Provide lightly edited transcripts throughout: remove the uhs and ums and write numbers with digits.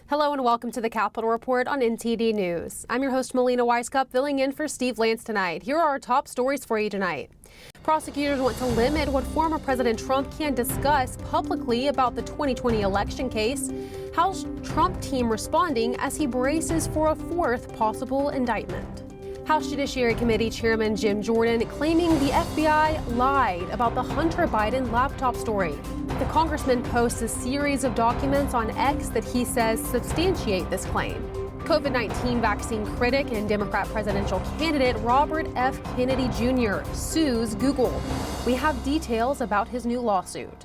Hello and welcome to the Capitol Report on NTD News. I'm your host, Melina Weiskup, filling in for Steve Lance tonight. Here are our top stories for you tonight. Prosecutors want to limit what former President Trump can discuss publicly about the 2020 election case. How's Trump team responding as he braces for a fourth possible indictment? House Judiciary Committee Chairman Jim Jordan claiming the FBI lied about the Hunter Biden laptop story. The Congressman posts a series of documents on X that he says substantiate this claim. COVID-19 vaccine critic and Democrat presidential candidate Robert F. Kennedy Jr. sues Google. We have details about his new lawsuit.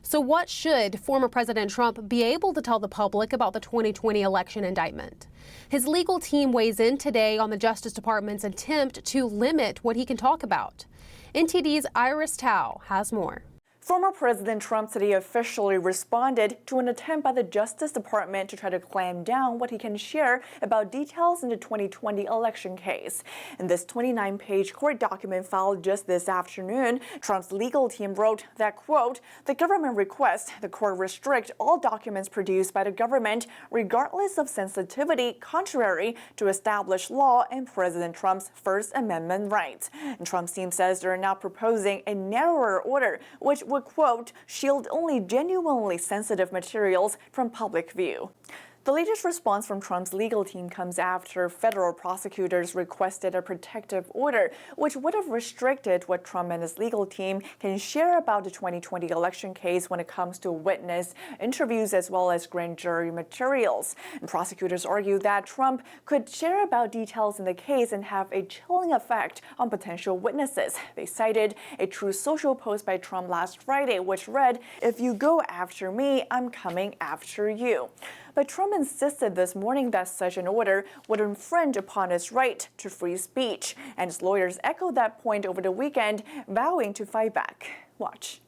So what should former President Trump be able to tell the public about the 2020 election indictment? His legal team weighs in today on the Justice Department's attempt to limit what he can talk about. NTD's Iris Tao has more. Former President Trump today officially responded to an attempt by the Justice Department to try to clamp down what he can share about details in the 2020 election case. In this 29-page court document filed just this afternoon, Trump's legal team wrote that, quote, the government requests the court restrict all documents produced by the government, regardless of sensitivity, contrary to established law and President Trump's First Amendment rights. And Trump's team says they're now proposing a narrower order, which would, quote, shield only genuinely sensitive materials from public view. The latest response from Trump's legal team comes after federal prosecutors requested a protective order, which would have restricted what Trump and his legal team can share about the 2020 election case when it comes to witness interviews as well as grand jury materials. And prosecutors argue that Trump could share about details in the case and have a chilling effect on potential witnesses. They cited a Truth Social post by Trump last Friday, which read, "If you go after me, I'm coming after you." But Trump insisted this morning that such an order would infringe upon his right to free speech, and his lawyers echoed that point over the weekend, vowing to fight back. Watch.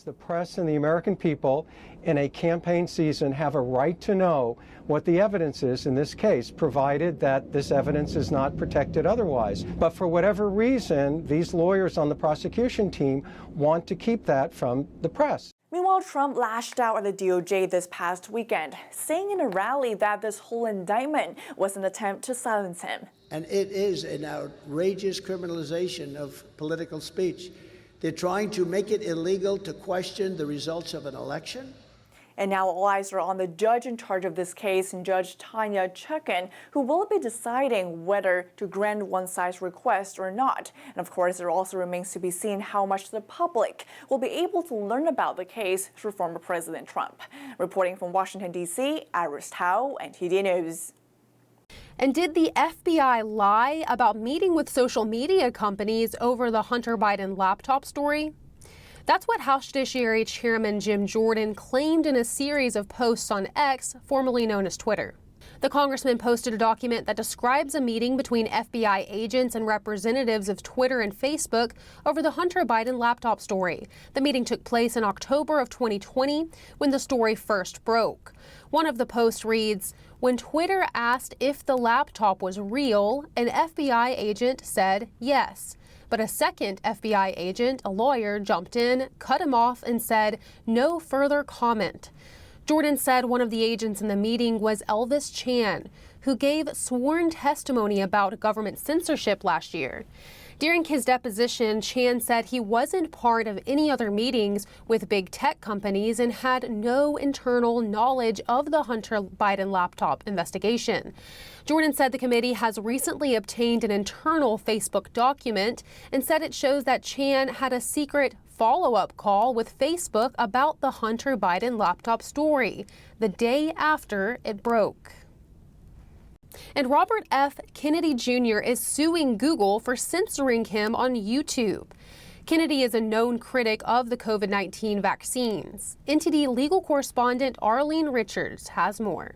The press and the American people in a campaign season have a right to know what the evidence is in this case, provided that this evidence is not protected otherwise. But for whatever reason, these lawyers on the prosecution team want to keep that from the press. Meanwhile, Trump lashed out at the DOJ this past weekend, saying in a rally that this whole indictment was an attempt to silence him. And it is an outrageous criminalization of political speech. They're trying to make it illegal to question the results of an election. And now all eyes are on the judge in charge of this case, and Judge Tanya Chutkan, who will be deciding whether to grant one side's request or not. And of course, there also remains to be seen how much the public will be able to learn about the case through former President Trump. Reporting from Washington, D.C., Iris Tao, NTD News. And did the FBI lie about meeting with social media companies over the Hunter Biden laptop story? That's what House Judiciary Chairman Jim Jordan claimed in a series of posts on X, formerly known as Twitter. The Congressman posted a document that describes a meeting between FBI agents and representatives of Twitter and Facebook over the Hunter Biden laptop story. The meeting took place in October of 2020 when the story first broke. One of the posts reads, "When Twitter asked if the laptop was real, an FBI agent said yes. But a second FBI agent, a lawyer, jumped in, cut him off, and said, no further comment." Jordan said one of the agents in the meeting was Elvis Chan, who gave sworn testimony about government censorship last year. During his deposition, Chan said he wasn't part of any other meetings with big tech companies and had no internal knowledge of the Hunter Biden laptop investigation. Jordan said the committee has recently obtained an internal Facebook document and said it shows that Chan had a secret follow-up call with Facebook about the Hunter Biden laptop story the day after it broke. And Robert F. Kennedy Jr. is suing Google for censoring him on YouTube. Kennedy is a known critic of the COVID-19 vaccines. NTD legal correspondent Arlene Richards has more.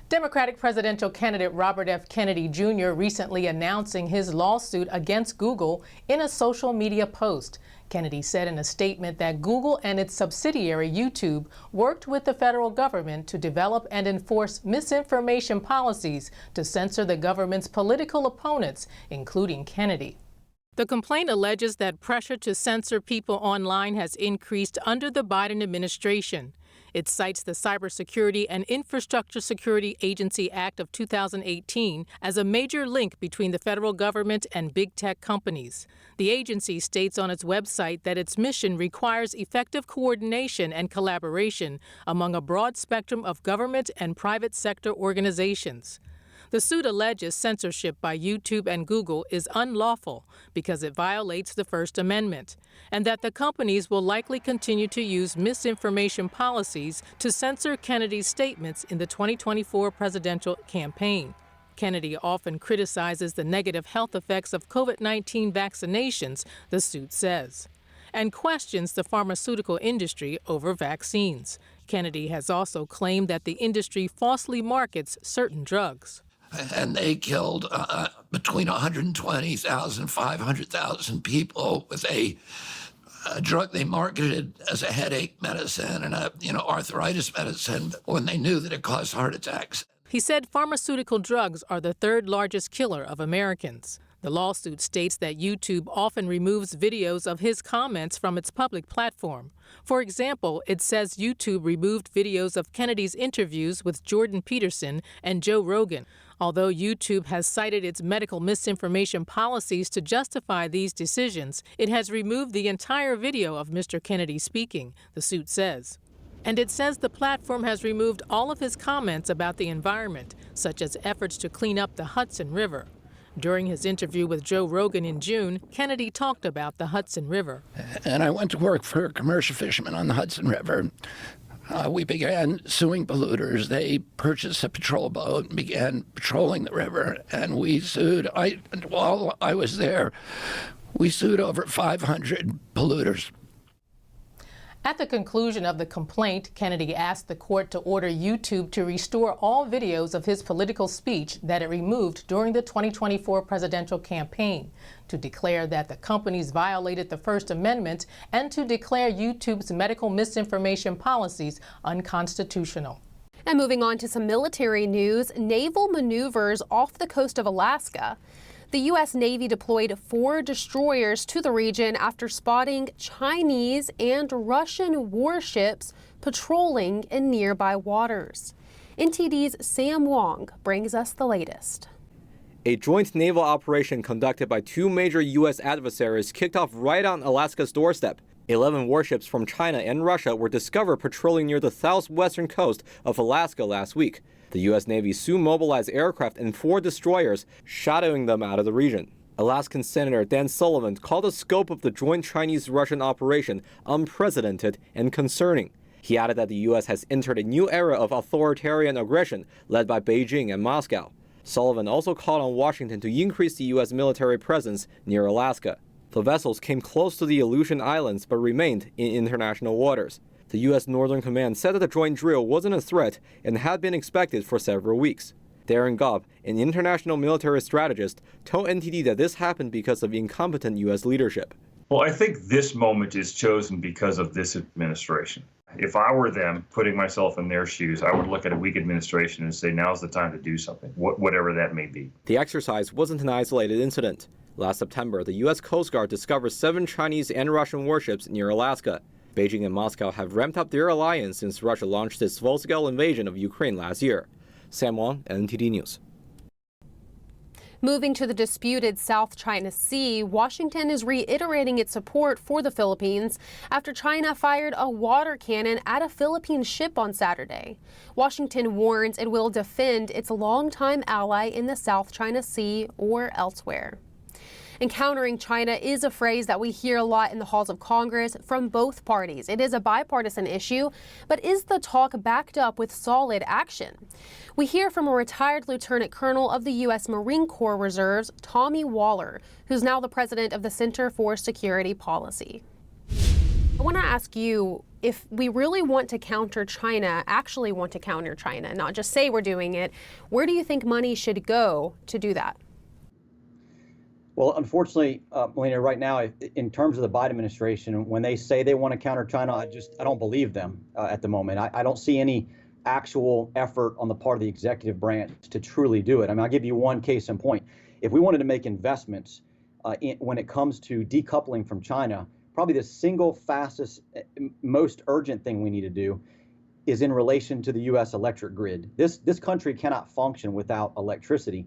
Democratic presidential candidate Robert F. Kennedy Jr. recently announcing his lawsuit against Google in a social media post. Kennedy said in a statement that Google and its subsidiary YouTube worked with the federal government to develop and enforce misinformation policies to censor the government's political opponents, including Kennedy. The complaint alleges that pressure to censor people online has increased under the Biden administration. It cites the Cybersecurity and Infrastructure Security Agency Act of 2018 as a major link between the federal government and big tech companies. The agency states on its website that its mission requires effective coordination and collaboration among a broad spectrum of government and private sector organizations. The suit alleges censorship by YouTube and Google is unlawful because it violates the First Amendment, and that the companies will likely continue to use misinformation policies to censor Kennedy's statements in the 2024 presidential campaign. Kennedy often criticizes the negative health effects of COVID-19 vaccinations, the suit says, and questions the pharmaceutical industry over vaccines. Kennedy has also claimed that the industry falsely markets certain drugs. And they killed between 120,000 and 500,000 people with a drug they marketed as a headache medicine and a arthritis medicine when they knew that it caused heart attacks. He said pharmaceutical drugs are the third largest killer of Americans. The lawsuit states that YouTube often removes videos of his comments from its public platform. For example, it says YouTube removed videos of Kennedy's interviews with Jordan Peterson and Joe Rogan. Although YouTube has cited its medical misinformation policies to justify these decisions, it has removed the entire video of Mr. Kennedy speaking, the suit says. And it says the platform has removed all of his comments about the environment, such as efforts to clean up the Hudson River. During his interview with Joe Rogan in June, Kennedy talked about the Hudson River. And I went to work for commercial fishermen on the Hudson River. We began suing polluters. They purchased a patrol boat and began patrolling the river, and we sued. While I was there, we sued over 500 polluters. At the conclusion of the complaint, Kennedy asked the court to order YouTube to restore all videos of his political speech that it removed during the 2024 presidential campaign, to declare that the companies violated the First Amendment, and to declare YouTube's medical misinformation policies unconstitutional. And moving on to some military news, naval maneuvers off the coast of Alaska. The U.S. Navy deployed 4 destroyers to the region after spotting Chinese and Russian warships patrolling in nearby waters. NTD's Sam Wong brings us the latest. A joint naval operation conducted by 2 major U.S. adversaries kicked off right on Alaska's doorstep. 11 warships from China and Russia were discovered patrolling near the southwestern coast of Alaska last week. The U.S. Navy soon mobilized aircraft and 4 destroyers, shadowing them out of the region. Alaskan Senator Dan Sullivan called the scope of the joint Chinese-Russian operation unprecedented and concerning. He added that the U.S. has entered a new era of authoritarian aggression led by Beijing and Moscow. Sullivan also called on Washington to increase the U.S. military presence near Alaska. The vessels came close to the Aleutian Islands but remained in international waters. The U.S. Northern Command said that the joint drill wasn't a threat and had been expected for several weeks. Darren Gobb, an international military strategist, told NTD that this happened because of incompetent U.S. leadership. Well, I think this moment is chosen because of this administration. If I were them, putting myself in their shoes, I would look at a weak administration and say, now's the time to do something, whatever that may be. The exercise wasn't an isolated incident. Last September, the U.S. Coast Guard discovered 7 Chinese and Russian warships near Alaska. Beijing and Moscow have ramped up their alliance since Russia launched its full-scale invasion of Ukraine last year. Sam Wong, NTD News. Moving to the disputed South China Sea, Washington is reiterating its support for the Philippines after China fired a water cannon at a Philippine ship on Saturday. Washington warns it will defend its longtime ally in the South China Sea or elsewhere. Encountering China is a phrase that we hear a lot in the halls of Congress from both parties. It is a bipartisan issue, but is the talk backed up with solid action? We hear from a retired lieutenant colonel of the U.S. Marine Corps Reserves, Tommy Waller, who's now the president of the Center for Security Policy. I want to ask you, if we really want to counter China, actually want to counter China, not just say we're doing it, where do you think money should go to do that? Well, unfortunately, Melina, right now, in terms of the Biden administration, when they say they want to counter China, I don't believe them at the moment. I don't see any actual effort on the part of the executive branch to truly do it. I mean, I'll give you one case in point. If we wanted to make investments when it comes to decoupling from China, probably the single fastest, most urgent thing we need to do is in relation to the U.S. electric grid. This country cannot function without electricity.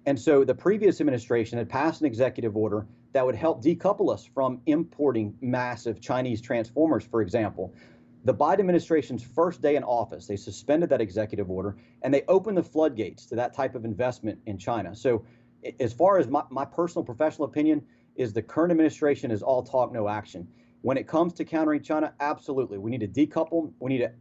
And so the previous administration had passed an executive order that would help decouple us from importing massive Chinese transformers, for example. The Biden administration's first day in office, they suspended that executive order and they opened the floodgates to that type of investment in China. So as far as my personal professional opinion is the current administration is all talk, no action. When it comes to countering China, absolutely. We need to decouple.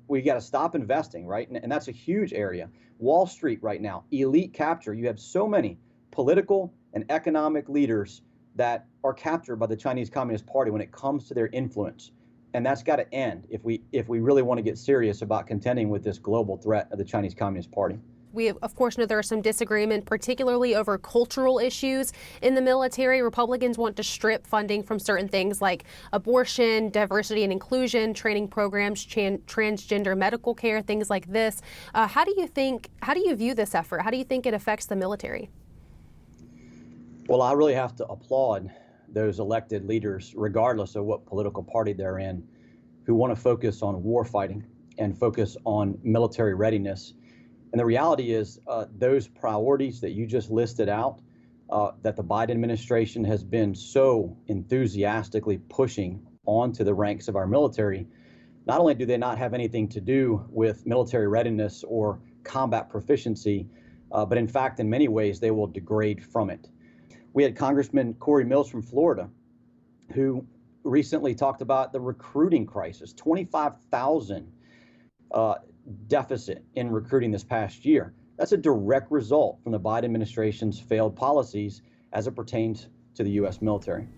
We got to stop investing, right? And that's a huge area. Wall Street right now, elite capture. You have so many political and economic leaders that are captured by the Chinese Communist Party when it comes to their influence. And that's got to end if we really want to get serious about contending with this global threat of the Chinese Communist Party. We, of course, know there is some disagreement, particularly over cultural issues in the military. Republicans want to strip funding from certain things like abortion, diversity and inclusion, training programs, transgender medical care, things like this. How do you view this effort? How do you think it affects the military? Well, I really have to applaud those elected leaders, regardless of what political party they're in, who want to focus on war fighting and focus on military readiness. And the reality is those priorities that you just listed out, that the Biden administration has been so enthusiastically pushing onto the ranks of our military, not only do they not have anything to do with military readiness or combat proficiency, but in fact, in many ways, they will degrade from it. We had Congressman Corey Mills from Florida, who recently talked about the recruiting crisis, 25,000 deficit in recruiting this past year. That's a direct result from the Biden administration's failed policies as it pertains to the U.S. military.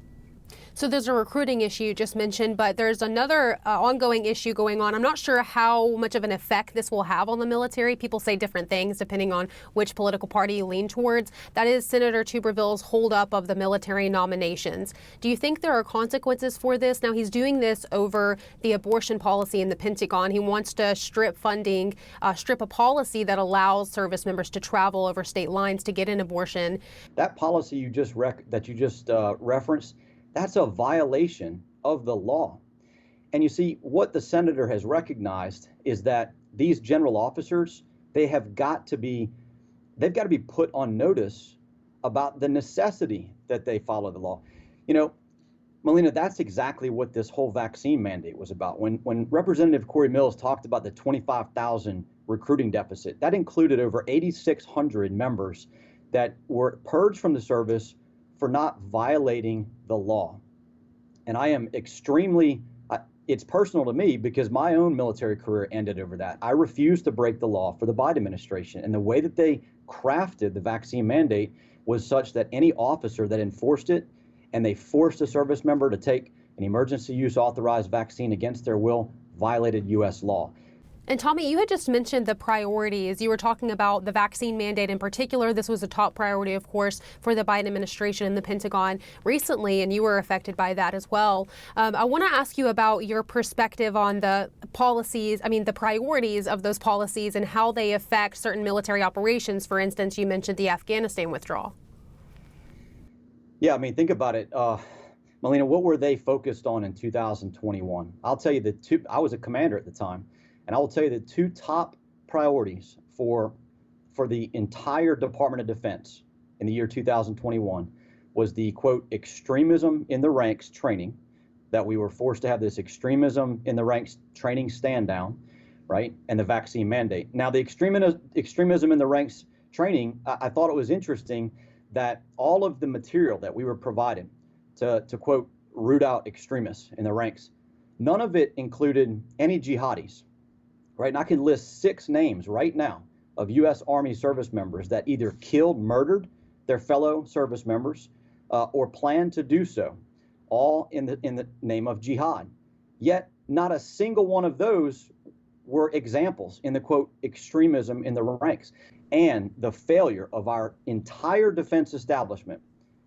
So there's a recruiting issue you just mentioned, but there's another ongoing issue going on. I'm not sure how much of an effect this will have on the military. People say different things depending on which political party you lean towards. That is Senator Tuberville's holdup of the military nominations. Do you think there are consequences for this? Now, he's doing this over the abortion policy in the Pentagon. He wants to strip funding, strip a policy that allows service members to travel over state lines to get an abortion. That policy you just referenced, that's a violation of the law. And you see, what the senator has recognized is that these general officers, they've got to be put on notice about the necessity that they follow the law. You know, Melina, that's exactly what this whole vaccine mandate was about. When Representative Corey Mills talked about the 25,000 recruiting deficit, that included over 8,600 members that were purged from the service for not violating the law. And I am it's personal to me because my own military career ended over that. I refused to break the law for the Biden administration. And the way that they crafted the vaccine mandate was such that any officer that enforced it and they forced a service member to take an emergency use authorized vaccine against their will violated U.S. law. And Tommy, you had just mentioned the priorities. You were talking about the vaccine mandate in particular. This was a top priority, of course, for the Biden administration and the Pentagon recently, and you were affected by that as well. I want to ask you about your perspective on the the priorities of those policies and how they affect certain military operations. For instance, you mentioned the Afghanistan withdrawal. Yeah, I mean, think about it. Melina, what were they focused on in 2021? I'll tell you I was a commander at the time. And I will tell you the two top priorities for the entire Department of Defense in the year 2021 was the, quote, extremism in the ranks training, that we were forced to have this extremism in the ranks training stand down, right, and the vaccine mandate. Now, the extremism in the ranks training, I thought it was interesting that all of the material that we were provided to quote, root out extremists in the ranks, none of it included any jihadis. Right, and I can list 6 names right now of U.S. Army service members that either murdered their fellow service members or planned to do so, all in the name of jihad. Yet not a single one of those were examples in the, quote, extremism in the ranks. And the failure of our entire defense establishment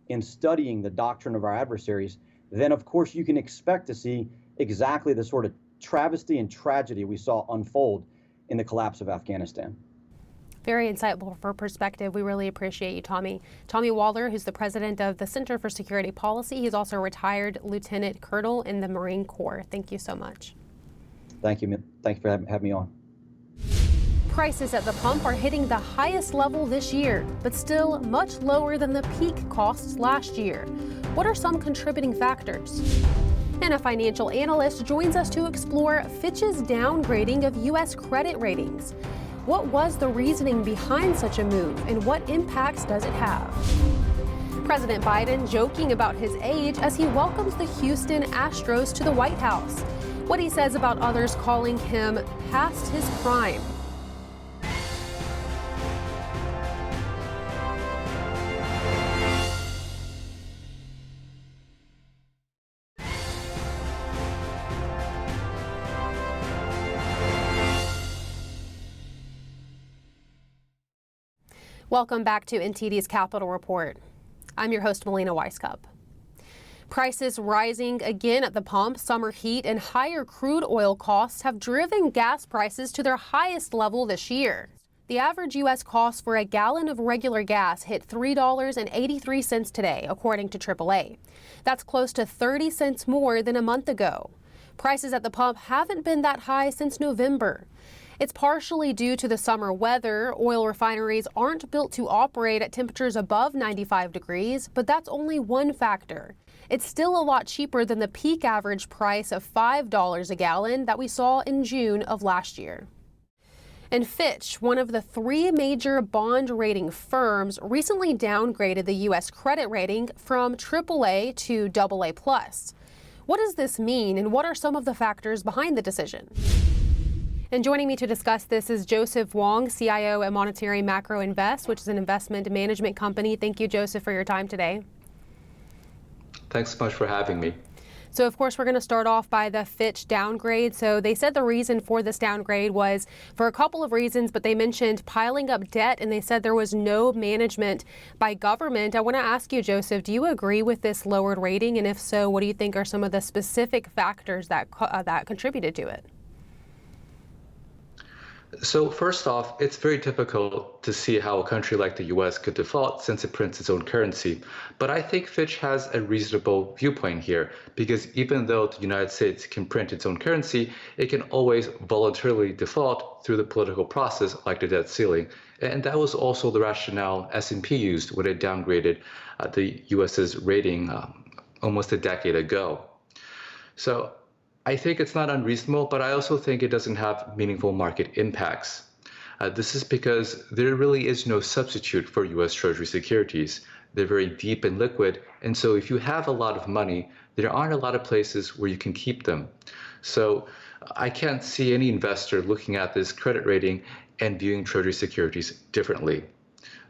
in studying the doctrine of our adversaries, then of course you can expect to see exactly the sort of travesty and tragedy we saw unfold in the collapse of Afghanistan. Very insightful for perspective. We really appreciate you, Tommy. Tommy Waller, who's the president of the Center for Security Policy. He's also a retired lieutenant colonel in the Marine Corps. Thank you so much. Thank you. Thank you for having me on. Prices at the pump are hitting the highest level this year, but still much lower than the peak costs last year. What are some contributing factors? And a financial analyst joins us to explore Fitch's downgrading of U.S. credit ratings. What was the reasoning behind such a move, and what impacts does it have? President Biden joking about his age as he welcomes the Houston Astros to the White House. What he says about others calling him past his prime. Welcome back to NTD's Capital Report. I'm your host, Melina Weiskup. Prices rising again at the pump. Summer heat and higher crude oil costs have driven gas prices to their highest level this year. The average U.S. cost for a gallon of regular gas hit $3.83 today, according to AAA. That's close to 30 cents more than a month ago. Prices at the pump haven't been that high since November. It's partially due to the summer weather. Oil refineries aren't built to operate at temperatures above 95 degrees, but that's only one factor. It's still a lot cheaper than the peak average price of $5 a gallon that we saw in June of last year. And Fitch, one of the three major bond rating firms, recently downgraded the U.S. credit rating from AAA to AA+. What does this mean, and what are some of the factors behind the decision? And joining me to discuss this is Joseph Wong, CIO at Monetary Macro Invest, which is an investment management company. Thank you, Joseph, for your time today. Thanks so much for having me. So, of course, we're going to start off by the Fitch downgrade. So they said the reason for this downgrade was for a couple of reasons, but they mentioned piling up debt, and they said there was no management by government. I want to ask you, Joseph, do you agree with this lowered rating? And if so, what do you think are some of the specific factors that contributed to it? So first off, it's very difficult to see how a country like the U.S. could default since it prints its own currency. But I think Fitch has a reasonable viewpoint here, because even though the United States can print its own currency, it can always voluntarily default through the political process like the debt ceiling. And that was also the rationale S&P used when it downgraded the U.S.'s rating almost a decade ago. So I think it's not unreasonable, but I also think it doesn't have meaningful market impacts. This is because there really is no substitute for U.S. Treasury securities. They're very deep and liquid, and so if you have a lot of money, there aren't a lot of places where you can keep them. So I can't see any investor looking at this credit rating and viewing Treasury securities differently.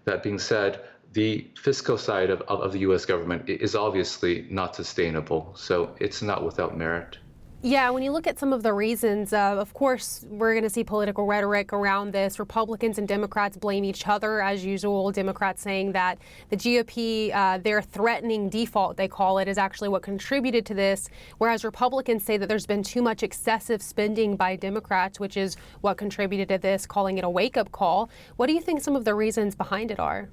That being said, the fiscal side of the U.S. government is obviously not sustainable, so it's not without merit. Yeah, when you look at some of the reasons, of course, we're going to see political rhetoric around this. Republicans and Democrats blame each other, as usual. Democrats saying that the GOP, their threatening default, they call it, is actually what contributed to this, whereas Republicans say that there's been too much excessive spending by Democrats, which is what contributed to this, calling it a wake-up call. What do you think some of the reasons behind it are?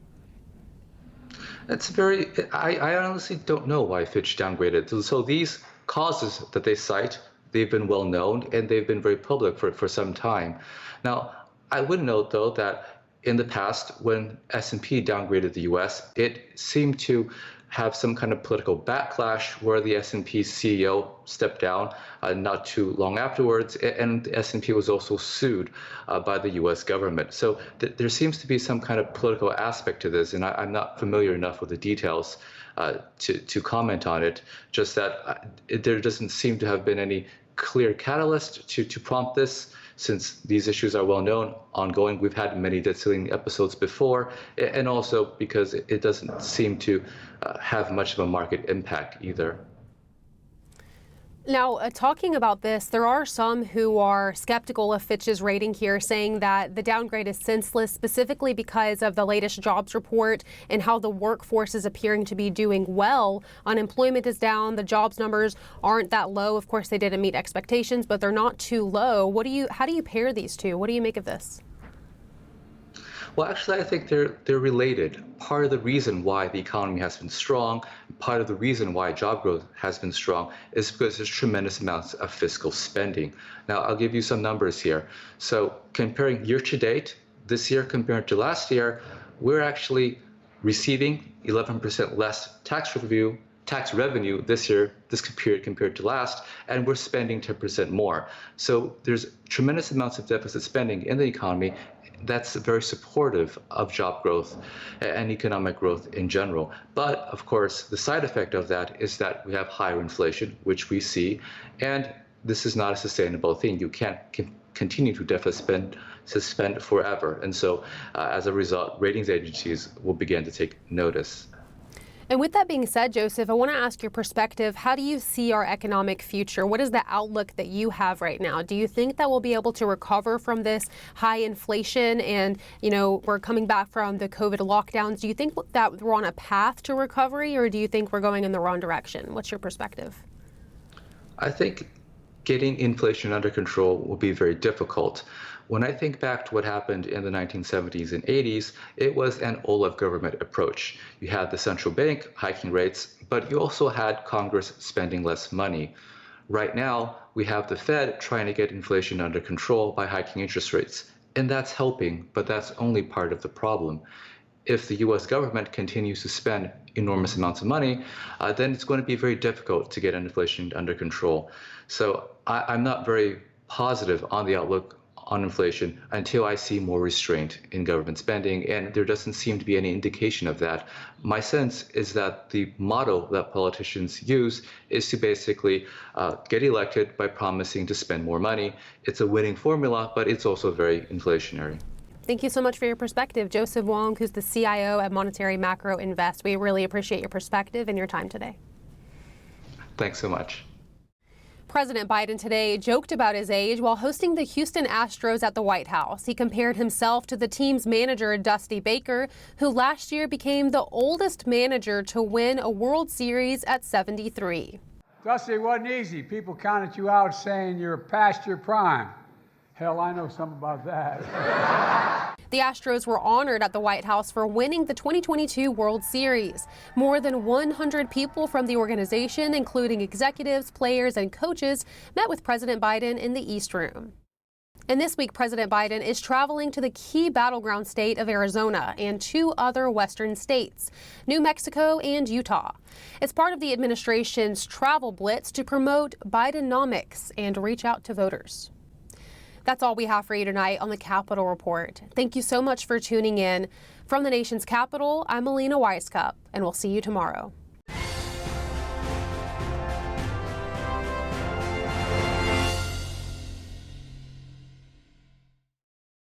I honestly don't know why Fitch downgraded. So these causes that they cite, they've been well known and they've been very public for some time. Now, I would note though that in the past, when S&P downgraded the U.S., it seemed to have some kind of political backlash where the S&P CEO stepped down not too long afterwards, and S&P was also sued by the U.S. government. So there seems to be some kind of political aspect to this, and I'm not familiar enough with the details to comment on it, just that there doesn't seem to have been any clear catalyst to prompt this, since these issues are well known, ongoing. We've had many debt ceiling episodes before, and also because it doesn't seem to have much of a market impact either. Now, talking about this, there are some who are skeptical of Fitch's rating here, saying that the downgrade is senseless, specifically because of the latest jobs report and how the workforce is appearing to be doing well. Unemployment is down. The jobs numbers aren't that low. Of course, they didn't meet expectations, but they're not too low. How do you pair these two? What do you make of this? Well, actually, I think they're related. Part of the reason why the economy has been strong, part of the reason why job growth has been strong is because there's tremendous amounts of fiscal spending. Now, I'll give you some numbers here. So comparing year to date, this year compared to last year, we're actually receiving 11% less tax revenue this year, this period compared to last, and we're spending 10% more. So there's tremendous amounts of deficit spending in the economy that's very supportive of job growth and economic growth in general. But of course, the side effect of that is that we have higher inflation, which we see, and this is not a sustainable thing. You can't continue to spend forever. And so as a result, ratings agencies will begin to take notice. And with that being said, Joseph, I want to ask your perspective. How do you see our economic future? What is the outlook that you have right now? Do you think that we'll be able to recover from this high inflation and, we're coming back from the COVID lockdowns? Do you think that we're on a path to recovery, or do you think we're going in the wrong direction? What's your perspective? I think getting inflation under control will be very difficult. When I think back to what happened in the 1970s and 80s, it was an all-of government approach. You had the central bank hiking rates, but you also had Congress spending less money. Right now, we have the Fed trying to get inflation under control by hiking interest rates. And that's helping, but that's only part of the problem. If the US government continues to spend enormous amounts of money, then it's going to be very difficult to get inflation under control. So I'm not very positive on the outlook on inflation until I see more restraint in government spending, and there doesn't seem to be any indication of that. My sense is that the model that politicians use is to basically get elected by promising to spend more money. It's a winning formula, but it's also very inflationary. Thank you so much for your perspective. Joseph Wong, who's the CIO at Monetary Macro Invest. We really appreciate your perspective and your time today. Thanks so much. President Biden today joked about his age while hosting the Houston Astros at the White House. He compared himself to the team's manager, Dusty Baker, who last year became the oldest manager to win a World Series at 73. Dusty, it wasn't easy. People counted you out saying you're past your prime. Hell, I know something about that. The Astros were honored at the White House for winning the 2022 World Series. More than 100 people from the organization, including executives, players, and coaches, met with President Biden in the East Room. And this week, President Biden is traveling to the key battleground state of Arizona and 2 other western states, New Mexico and Utah. It's part of the administration's travel blitz to promote Bidenomics and reach out to voters. That's all we have for you tonight on the Capitol Report. Thank you so much for tuning in. From the nation's capital, I'm Alina Weisskopf, and we'll see you tomorrow.